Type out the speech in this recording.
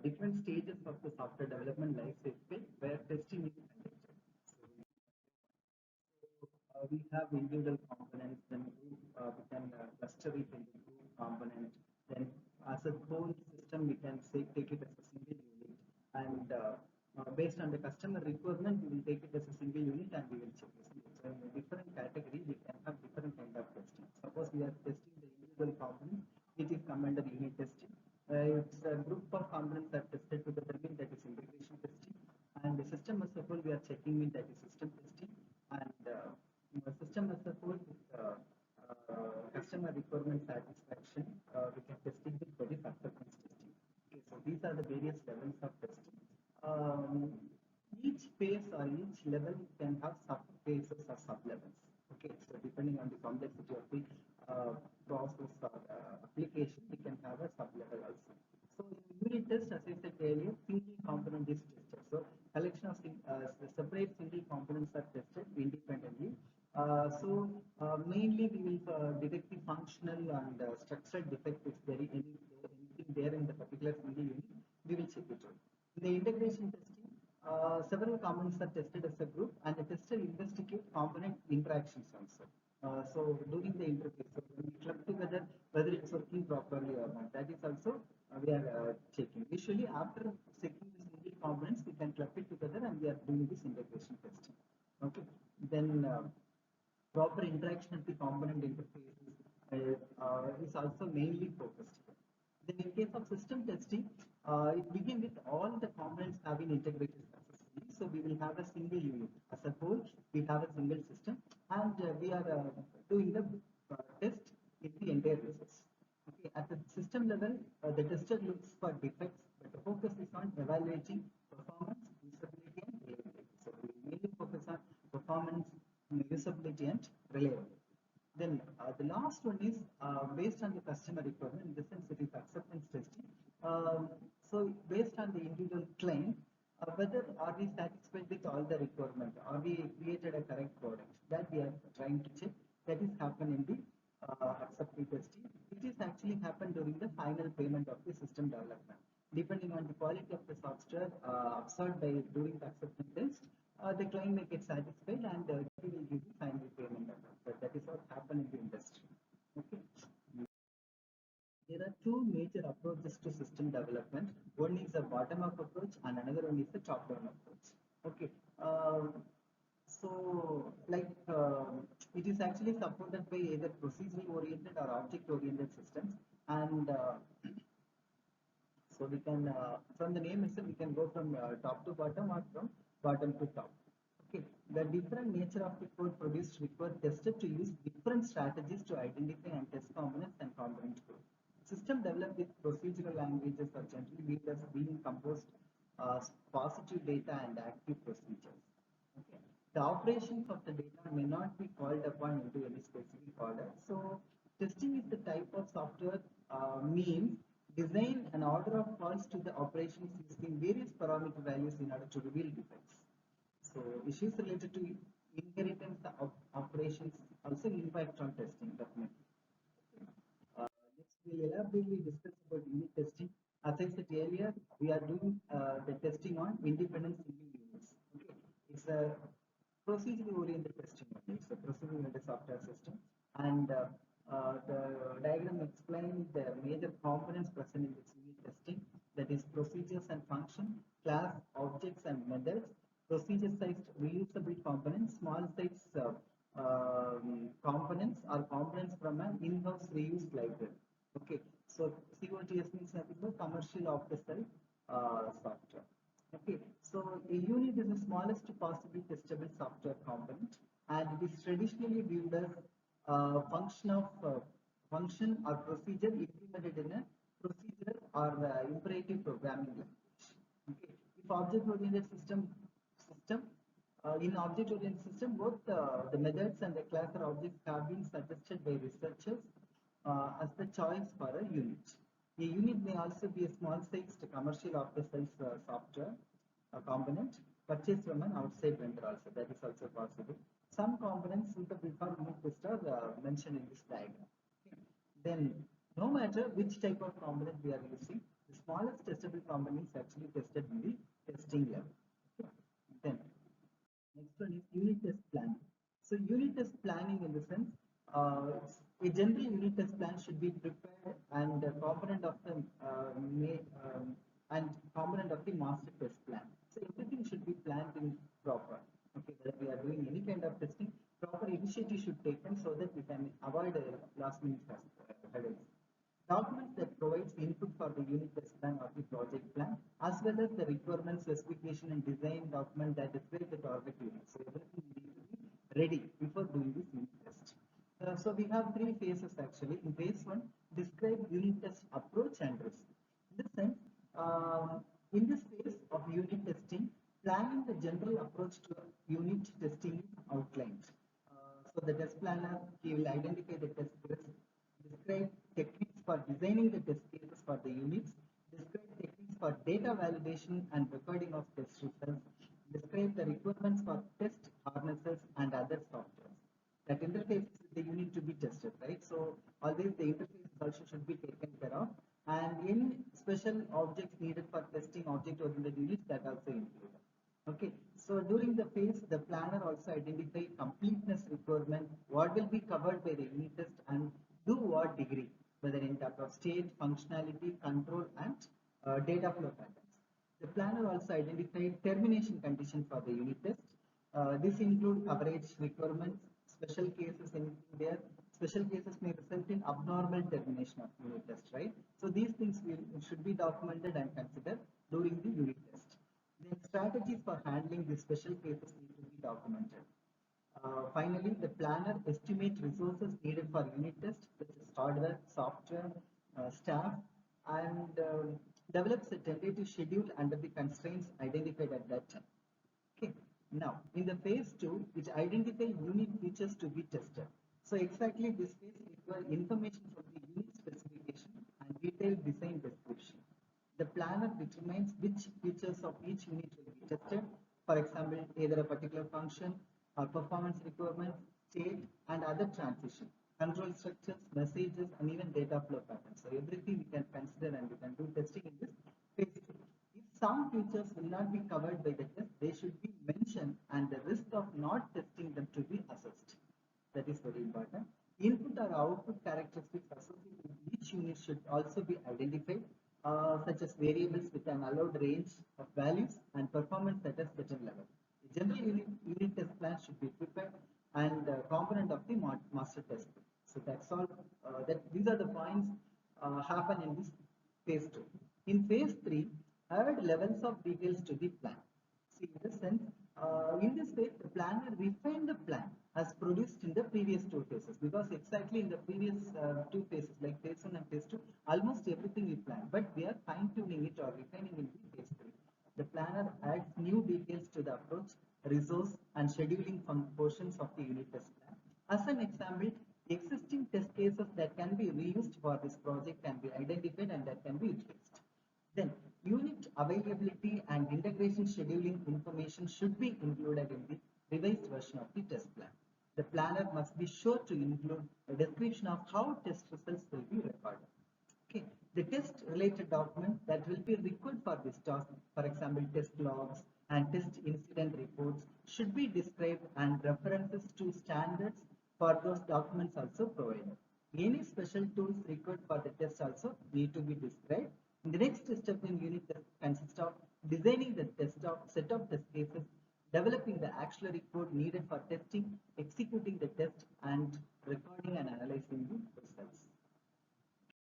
different stages of the software development life cycle where testing is conducted. We have individual components, then we can cluster it into group component. Then, as a whole system, we can say take it as a single unit, and based on the customer requirement, we will take it as a single unit and we will check it. So, in a different category, we can have different kind of testing. Suppose we are testing the individual components, it is come under unit testing. It's a group of components that tested together, mean that is integration testing, and the system as a whole we are checking in that is system testing, and the system as a whole with customer requirement satisfaction, we can testing it that is acceptance testing. Okay, so these are the various levels of testing. Um, each phase or each level can have sub phases or sub levels. Okay, so depending on the complexity of the process or application, we can have a sub level also. So in unit test, as I said earlier, single component is tested. So collection of separate single components are tested independently. Mainly we will detect the functional and structural defect if there is anything there in the particular single unit. We will check it out. In the integration testing, several components are tested as a group, and the tester investigate component interactions also. So during the interface, so when we club together whether it's working properly or not, that is also we are checking. Usually after checking the single components, we can club it together and we are doing this integration testing. Okay. Then proper interaction of the component interfaces is also mainly focused. Then in case of system testing, it begins with all the components having integrated successfully. So we will have a single unit. As a whole, we have a single system, and we are doing the test in the entire resource. Okay, at the system level, the tester looks for defects, but the focus is on evaluating performance, usability, and reliability. So we mainly focus on performance, usability, and reliability. Then the last one is based on the customer requirement. In the sense, it is acceptance testing. So based on the individual client, whether are we satisfied with all the requirement? Are we created a correct product? That we are trying to check. That is happen in the acceptance testing. It is actually happen during the final payment of the system development. Depending on the quality of the software observed by doing the acceptance test, the client may get satisfied and he will give the final payment amount. But that is what happened in the industry. Okay. There are two major approaches to system development. One is a bottom-up approach, and another one is a top-down approach. Okay. It is actually supported by either procedural-oriented or object-oriented systems, and so we can, from the name itself, we can go from top to bottom or from bottom to top. Okay, the different nature of the code produced require tester to use different strategies to identify and test components and component code. System developed with procedural languages are generally viewed as being composed positive data and active procedures. Okay. The operations of the data may not be called upon into any specific order. So testing is the type of software means design an order of calls to the operations using various parameter values in order to reveal defects. So issues related to inheritance of operations also impact on testing definitely. Next, we'll elaborately discuss about unit testing. As I said earlier, we are doing the testing on independent single units. Okay, it's a procedurally oriented testing. It's a procedurally oriented software system, and the diagram explains the major components present in this unit testing. That is procedures and function, class, objects, and methods. Procedure-sized reusable components, small size components are components from an in-house reused library. Okay, so COTS means nothing but commercial off-the-shelf software. Okay, so a unit is the smallest possible testable software component, and it is traditionally viewed as function or procedure implemented in a procedural or imperative programming language. Okay, if object-oriented system in object-oriented system, both the methods and the class or objects have been suggested by researchers as the choice for a unit. A unit may also be a small-sized commercial off-the-shelf software component purchased from an outside vendor also. That is also possible. Some components suitable for unit test are mentioned in this diagram. Okay. Then, no matter which type of component we are using, the smallest testable components are planning in the sense, a general unit test plan should be prepared and a component of the component of the master test plan. So everything should be planned in proper. Okay, whether we are doing any kind of testing, proper initiative should be taken so that we can avoid last minute headaches. Documents that provides input for the unit test plan or the project plan, as well as the requirement specification and design document that describe the target unit. So everything needs to be ready before doing this unit test. So we have three phases actually. In phase one, describe unit test approach and risk. In this sense, in this phase of unit testing, planning the general approach to unit testing is outlined. So the test planner, he will identify the test risk, describe techniques for designing the test cases for the units, describe techniques for data validation and recording of test results, describe the requirements for test harnesses and other softwares that interfaces with the unit to be tested, right? So always the interface also should be taken care of, and any special objects needed for testing object-oriented units that also included. Okay, so during the phase, the planner also identify completeness requirement, what will be covered by the unit test and do what degree, whether in terms of state, functionality, control, and data flow patterns. The planner also identified termination condition for the unit test. This include coverage requirements, special cases in there. Special cases may result in abnormal termination of unit test, right? So these things should be documented and considered during the unit test. Then strategies for handling the special cases need to be documented. Finally, the planner estimates resources needed for unit test, such as hardware, software, staff, and develops a tentative schedule under the constraints identified at that time. Okay. Now, in the phase two, which identify unit features to be tested. So exactly this phase requires information from the unit specification and detailed design description. The planner determines which features of each unit will be tested. For example, either a particular function or performance requirements, state, and other transition, control structures, messages, and even data flow patterns. So everything we can consider and we can do testing in this phase two. If some features will not be covered by the test, they should be mentioned and the risk of not testing them to be assessed. That is very important. Input or output characteristics associated with each unit should also be identified, such as variables with an allowed range of values and performance at a certain level. The general unit test plan should be prepared and component of the master test. So that's all. These are the points happen in this phase two. In phase three, add levels of details to the plan. See, in this sense, in this phase, the planner refined the plan as produced in the previous two phases, because exactly in the previous two phases, like phase one and phase two, almost everything we planned, but we are fine tuning it or refining in the phase three. The planner adds new details to the approach, resource, and scheduling portions of the unit test plan. As an example, existing test cases that can be reused for this project can be identified and that can be utilized. Then, unit availability and integration scheduling information should be included in the revised version of the test plan. The planner must be sure to include a description of how test results will be recorded. Okay, the test related document that will be required for this task, for example, test logs and test incident reports, should be described and references to standards for those documents also provided. Any special tools required for the test also need to be described. The next step in unit test consists of designing the set of test cases, developing the auxiliary code needed for testing, executing the test, and recording and analyzing the